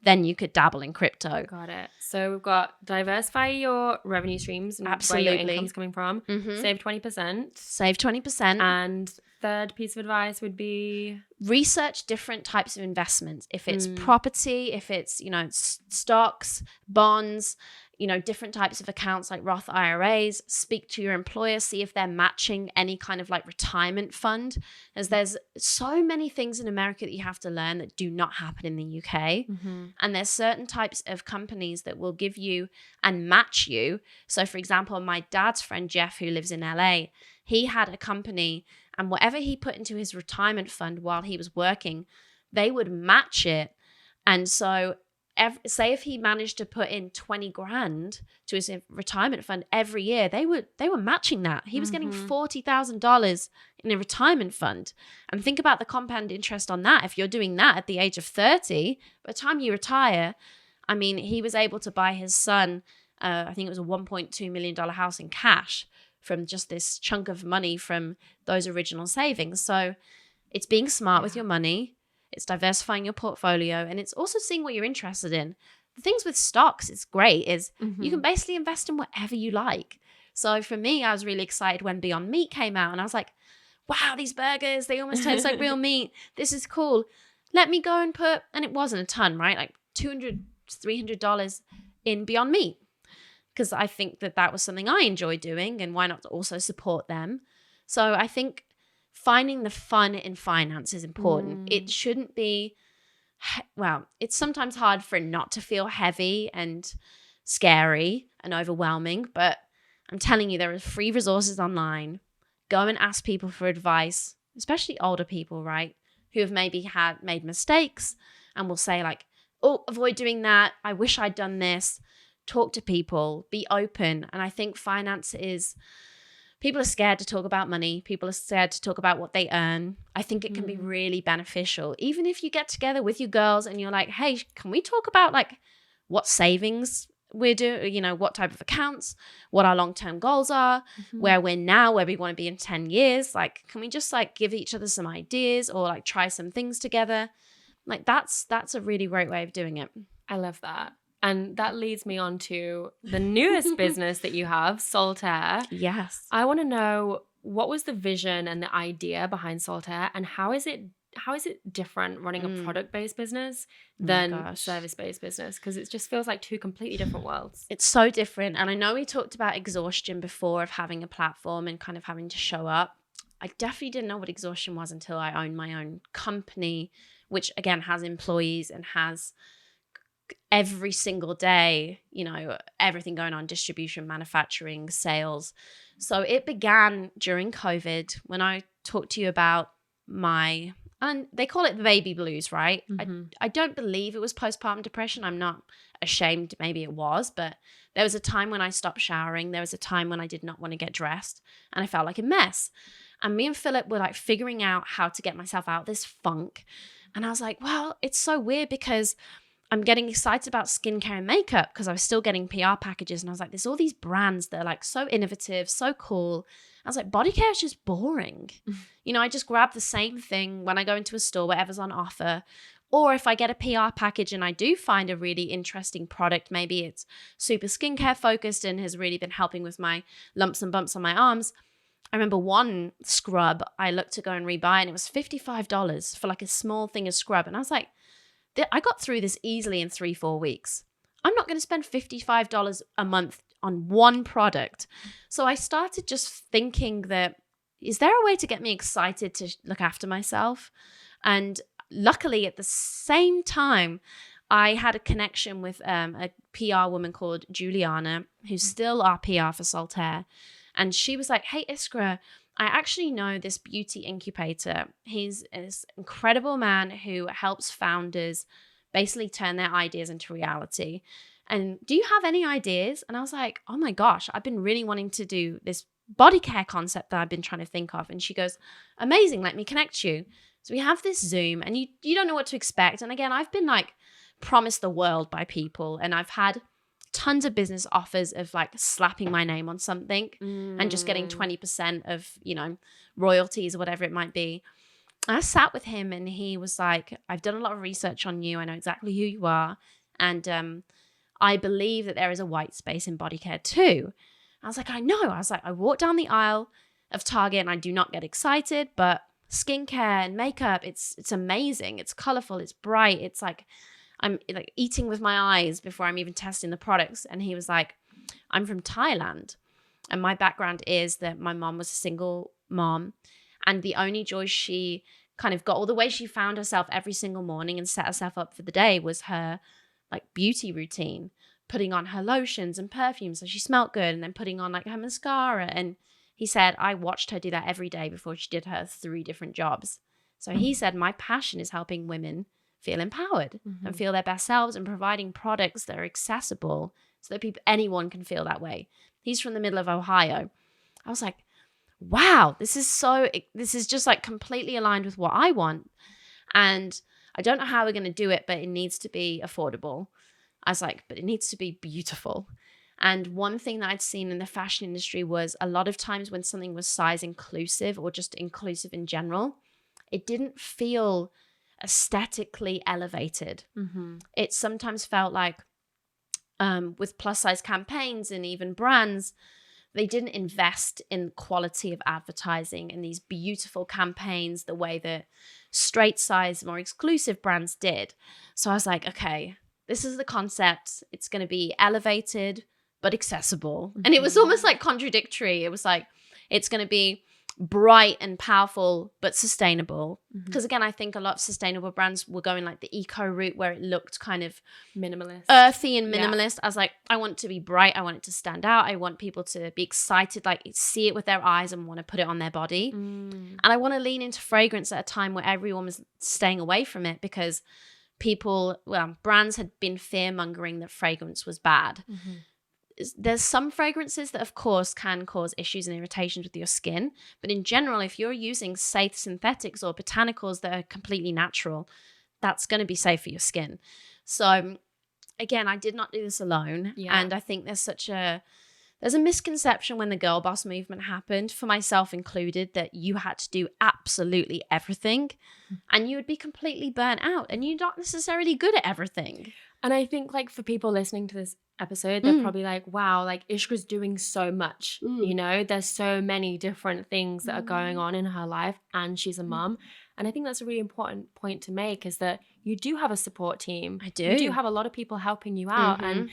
then you could dabble in crypto. Got it. So we've got diversify your revenue streams and Absolutely. where your income's coming from. Save 20%. Save 20%. And third piece of advice would be research different types of investments. If it's property, if it's, you know, stocks, bonds, you know, different types of accounts like Roth IRAs, speak to your employer, see if they're matching any kind of like retirement fund, as there's so many things in America that you have to learn that do not happen in the UK. And there's certain types of companies that will give you and match you. So for example, my dad's friend, Jeff, who lives in LA, he had a company, and whatever he put into his retirement fund while he was working, they would match it. And so say if he managed to put in 20 grand to his retirement fund every year, they were matching that. He was getting $40,000 in a retirement fund. And think about the compound interest on that. If you're doing that at the age of 30, by the time you retire, I mean, he was able to buy his son, I think it was a $1.2 million house in cash from just this chunk of money from those original savings. So it's being smart with your money. It's diversifying your portfolio, and it's also seeing what you're interested in. The things with stocks, it's great, is you can basically invest in whatever you like. So for me, I was really excited when Beyond Meat came out, and I was like, wow, these burgers, they almost taste like real meat. This is cool. Let me go and put, and it wasn't a ton, right? Like $200, $300 in Beyond Meat, because I think that was something I enjoy doing, and why not also support them? So I think finding the fun in finance is important. It shouldn't be, well, it's sometimes hard for it not to feel heavy and scary and overwhelming, but I'm telling you, there are free resources online. Go and ask people for advice, especially older people, right? Who have maybe made mistakes and will say like, oh, avoid doing that. I wish I'd done this. Talk to people, be open. And I think finance is, people are scared to talk about money. People are scared to talk about what they earn. I think it can be really beneficial. Even if you get together with your girls and you're like, hey, can we talk about like what savings we're doing, you know, what type of accounts, what our long-term goals are, where we're now, where we want to be in 10 years. Like, can we just like give each other some ideas or like try some things together? Like that's a really great way of doing it. I love that. And that leads me on to the newest business that you have, Saltair. Yes. I want to know, what was the vision and the idea behind Saltair, and how is it is it different running a product-based business Oh my than gosh. service-based business? Because it just feels like two completely different worlds. It's so different. And I know we talked about exhaustion before of having a platform and kind of having to show up. I definitely didn't know what exhaustion was until I owned my own company, which again has employees and has every single day, you know, everything going on, distribution, manufacturing, sales. So it began during COVID when I talked to you about and they call it the baby blues, right? I don't believe it was postpartum depression. I'm not ashamed. Maybe it was, but there was a time when I stopped showering. There was a time when I did not want to get dressed and I felt like a mess. And me and Philip were like figuring out how to get myself out of this funk. And I was like, well, it's so weird because I'm getting excited about skincare and makeup because I was still getting PR packages. And I was like, there's all these brands that are like so innovative, so cool. I was like, body care is just boring. You know, I just grab the same thing when I go into a store, whatever's on offer. Or if I get a PR package and I do find a really interesting product, maybe it's super skincare focused and has really been helping with my lumps and bumps on my arms. I remember one scrub I looked to go and rebuy and it was $55 for like a small thing of scrub. And I was like, I got through this easily in 3-4 weeks. I'm not going to spend $55 a month on one product. So I started just thinking that, is there a way to get me excited to look after myself? And luckily at the same time, I had a connection with a PR woman called Juliana, who's still our PR for Saltair. And she was like, hey, Iskra, I actually know this beauty incubator. He's this incredible man who helps founders basically turn their ideas into reality. And do you have any ideas? And I was like, oh my gosh, I've been really wanting to do this body care concept that I've been trying to think of. And she goes, amazing, let me connect you. So we have this Zoom and you don't know what to expect. And again, I've been like promised the world by people and I've had tons of business offers of like slapping my name on something and just getting 20% of, you know, royalties or whatever it might be. And I sat with him and he was like, I've done a lot of research on you. I know exactly who you are. And I believe that there is a white space in body care too. I was like, I know. I was like, I walk down the aisle of Target and I do not get excited, but skincare and makeup, it's amazing. It's colorful. It's bright. It's like, I'm like eating with my eyes before I'm even testing the products. And he was like, I'm from Thailand. And my background is that my mom was a single mom. And the only joy she kind of got, or the way she found herself every single morning and set herself up for the day was her like beauty routine, putting on her lotions and perfumes so she smelled good and then putting on like her mascara. And he said, I watched her do that every day before she did her 3 different jobs. So he said, my passion is helping women feel empowered and feel their best selves and providing products that are accessible so that anyone can feel that way. He's from the middle of Ohio. I was like, wow, this is just like completely aligned with what I want. And I don't know how we're going to do it, but it needs to be affordable. I was like, but it needs to be beautiful. And one thing that I'd seen in the fashion industry was a lot of times when something was size inclusive or just inclusive in general, it didn't feel aesthetically elevated. It sometimes felt like with plus size campaigns and even brands, they didn't invest in quality of advertising in these beautiful campaigns the way that straight size, more exclusive brands did. So I was like, okay, this is the concept. It's going to be elevated, but accessible. And it was almost like contradictory. It was like, it's going to be bright and powerful, but sustainable. Because again, I think a lot of sustainable brands were going like the eco route where it looked kind of minimalist, earthy and minimalist. I was like, I want it to be bright. I want it to stand out. I want people to be excited, like see it with their eyes and want to put it on their body. And I want to lean into fragrance at a time where everyone was staying away from it because brands had been fear-mongering that fragrance was bad. There's some fragrances that of course can cause issues and irritations with your skin, but in general, if you're using safe synthetics or botanicals that are completely natural, that's going to be safe for your skin. So again, I did not do this alone. And I think there's a misconception when the girl boss movement happened, for myself included, that you had to do absolutely everything and you would be completely burnt out and you're not necessarily good at everything. And I think like for people listening to this episode, they're probably like, wow, like Ishka's doing so much. You know, there's so many different things that are going on in her life, and she's a mum. And I think that's a really important point to make, is that you do have a support team. I do. You do have a lot of people helping you out. And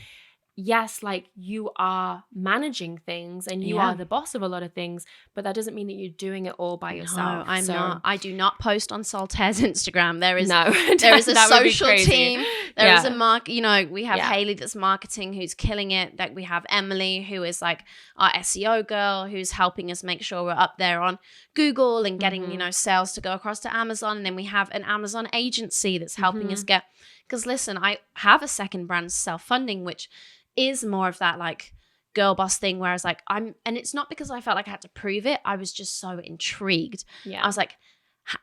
yes, like you are managing things and you are the boss of a lot of things, but that doesn't mean that you're doing it all by yourself. No, I'm not. I do not post on Saltair's Instagram. There is a that would be social crazy. team. There is a we have Hayley that's marketing, who's killing it. Like we have Emily, who is like our SEO girl, who's helping us make sure we're up there on Google and getting, sales to go across to Amazon. And then we have an Amazon agency that's helping us get, because listen, I have a second brand, self-funding, which is more of that like girl boss thing, whereas like and it's not because I felt like I had to prove it. I was just so intrigued. I was like,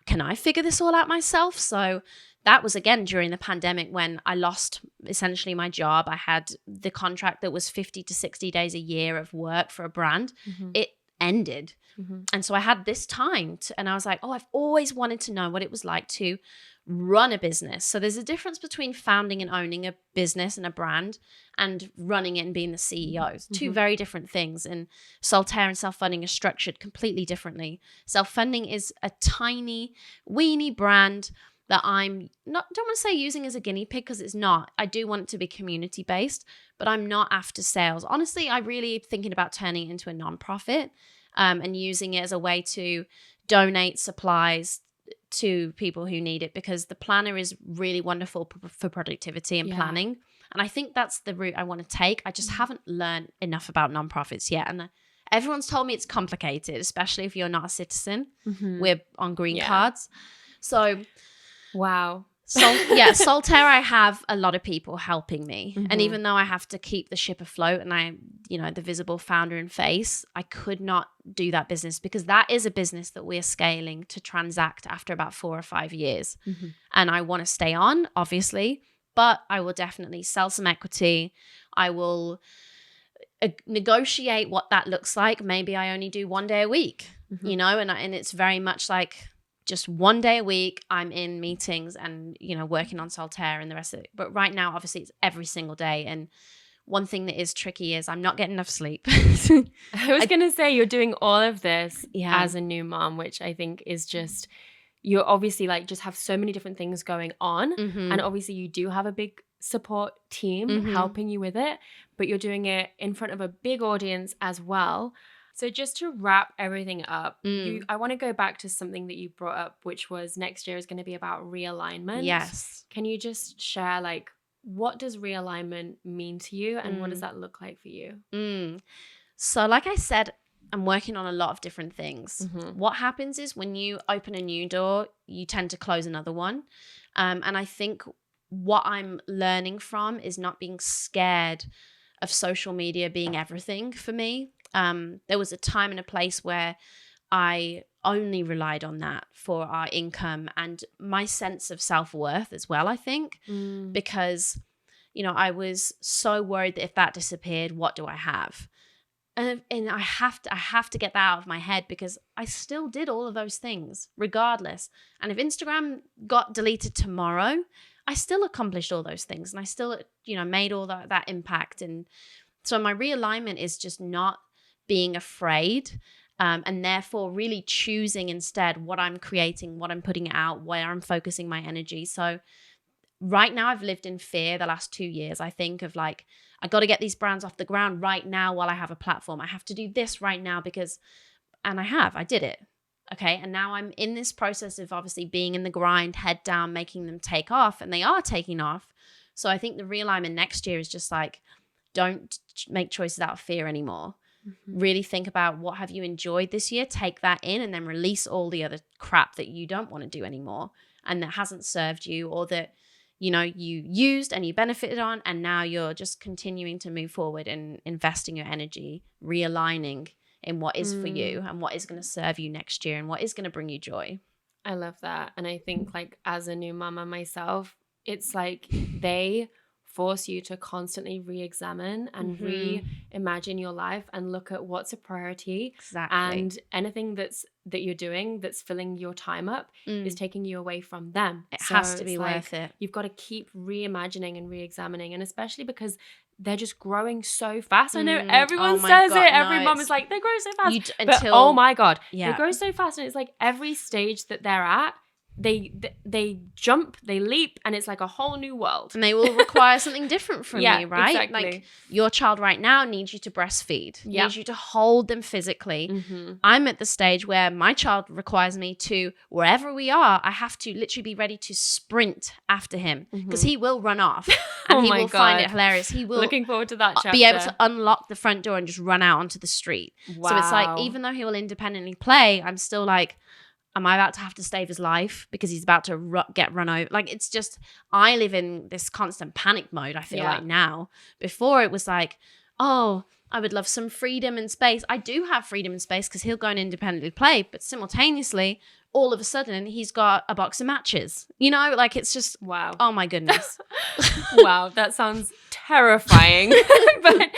can I figure this all out myself? So that was again during the pandemic when I lost essentially my job. I had the contract that was 50 to 60 days a year of work for a brand. It ended. And so I had this time and I was like, I've always wanted to know what it was like to run a business. So there's a difference between founding and owning a business and a brand and running it and being the CEO. It's two very different things. And Saltair and self-funding are structured completely differently. Self-funding is a tiny, weeny brand that I'm don't want to say using as a guinea pig, because it's not. I do want it to be community based, but I'm not after sales. Honestly, I really thinking about turning it into a nonprofit and using it as a way to donate supplies to people who need it, because the planner is really wonderful for productivity and planning. And I think that's the route I want to take. I just haven't learned enough about nonprofits yet. And everyone's told me it's complicated, especially if you're not a citizen. We're on green cards. So, wow. Saltair, I have a lot of people helping me. And even though I have to keep the ship afloat and I, the visible founder and face, I could not do that business, because that is a business that we're scaling to transact after about 4 or 5 years. And I want to stay on, obviously, but I will definitely sell some equity. I will negotiate what that looks like. Maybe I only do 1 day a week, and it's very much like, just 1 day a week, I'm in meetings and, working on Saltair and the rest of it. But right now, obviously, it's every single day. And one thing that is tricky is I'm not getting enough sleep. I was going to say, you're doing all of this as a new mom, which I think is just, you're obviously like just have so many different things going on. And obviously you do have a big support team helping you with it, but you're doing it in front of a big audience as well. So just to wrap everything up, I want to go back to something that you brought up, which was next year is going to be about realignment. Yes. Can you just share, like, what does realignment mean to you and what does that look like for you? So like I said, I'm working on a lot of different things. What happens is when you open a new door, you tend to close another one. And I think what I'm learning from is not being scared of social media being everything for me. There was a time and a place where I only relied on that for our income and my sense of self-worth as well, I think, because, I was so worried that if that disappeared, what do I have? And I have to get that out of my head, because I still did all of those things regardless. And if Instagram got deleted tomorrow, I still accomplished all those things and I still, made all that impact. And so my realignment is just not being afraid, and therefore really choosing instead what I'm creating, what I'm putting out, where I'm focusing my energy. So right now I've lived in fear the last 2 years. I think of like, I got to get these brands off the ground right now while I have a platform. I have to do this right now and I did it. Okay. And now I'm in this process of obviously being in the grind, head down, making them take off, and they are taking off. So I think the realignment next year is just like, don't make choices out of fear anymore. Really think about what have you enjoyed this year, take that in, and then release all the other crap that you don't want to do anymore and that hasn't served you, or that, you used and you benefited on, and now you're just continuing to move forward and investing your energy, realigning in what is for you and what is going to serve you next year and what is going to bring you joy. I love that. And I think like as a new mama myself, it's like they force you to constantly re-examine and reimagine your life and look at what's a priority. Exactly. And anything that you're doing that's filling your time up is taking you away from them. It has to be worth it. You've got to keep reimagining and re-examining, and especially because they're just growing so fast. I know everyone says it. Every mom is like, they grow so fast. But oh my God, they grow so fast. And it's like every stage that they're at, they jump, they leap, and it's like a whole new world. And they will require something different from you, right? Exactly. Like your child right now needs you to breastfeed, needs you to hold them physically. I'm at the stage where my child requires me to, wherever we are, I have to literally be ready to sprint after him because he will run off and he will find it hilarious. He will looking forward to that chapter. Be able to unlock the front door and just run out onto the street. Wow. So it's like, even though he will independently play, I'm still like, am I about to have to save his life because he's about to get run over? Like, it's just, I live in this constant panic mode, I feel like now. Before it was like, oh, I would love some freedom and space. I do have freedom and space because he'll go and independently play. But simultaneously, all of a sudden, he's got a box of matches. You know, like it's just, wow. Oh my goodness. Wow, that sounds terrifying. But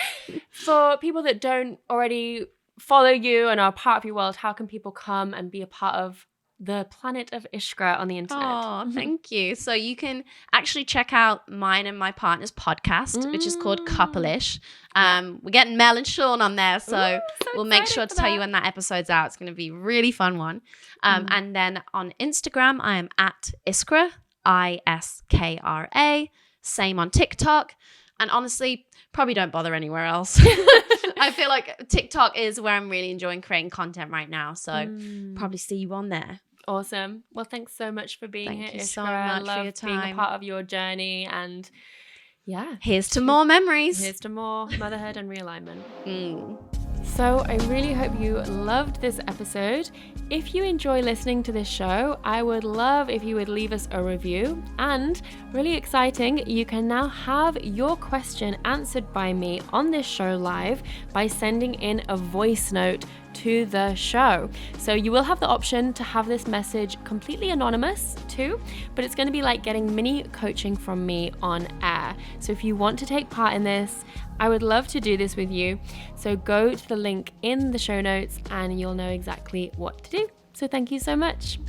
for people that don't already follow you and are part of your world, how can people come and be a part of the planet of Iskra on the internet? Oh, thank you. So you can actually check out mine and my partner's podcast, which is called Couple-ish. We're getting Mel and Sean on there, so we'll make sure to tell you when that episode's out. It's going to be a really fun one. And then on Instagram, I am at Iskra, Iskra. Same on TikTok. And honestly, probably don't bother anywhere else. I feel like TikTok is where I'm really enjoying creating content right now. So probably see you on there. Awesome. Well, thanks so much for being here, Iskra. Thank you so much for your time. Being a part of your journey, and here's to more memories. Here's to more motherhood and realignment. So I really hope you loved this episode. If you enjoy listening to this show, I would love if you would leave us a review. And really exciting, you can now have your question answered by me on this show live by sending in a voice note to the show. So you will have the option to have this message completely anonymous too, but it's going to be like getting mini coaching from me on air. So if you want to take part in this, I would love to do this with you. So go to the link in the show notes and you'll know exactly what to do. So thank you so much.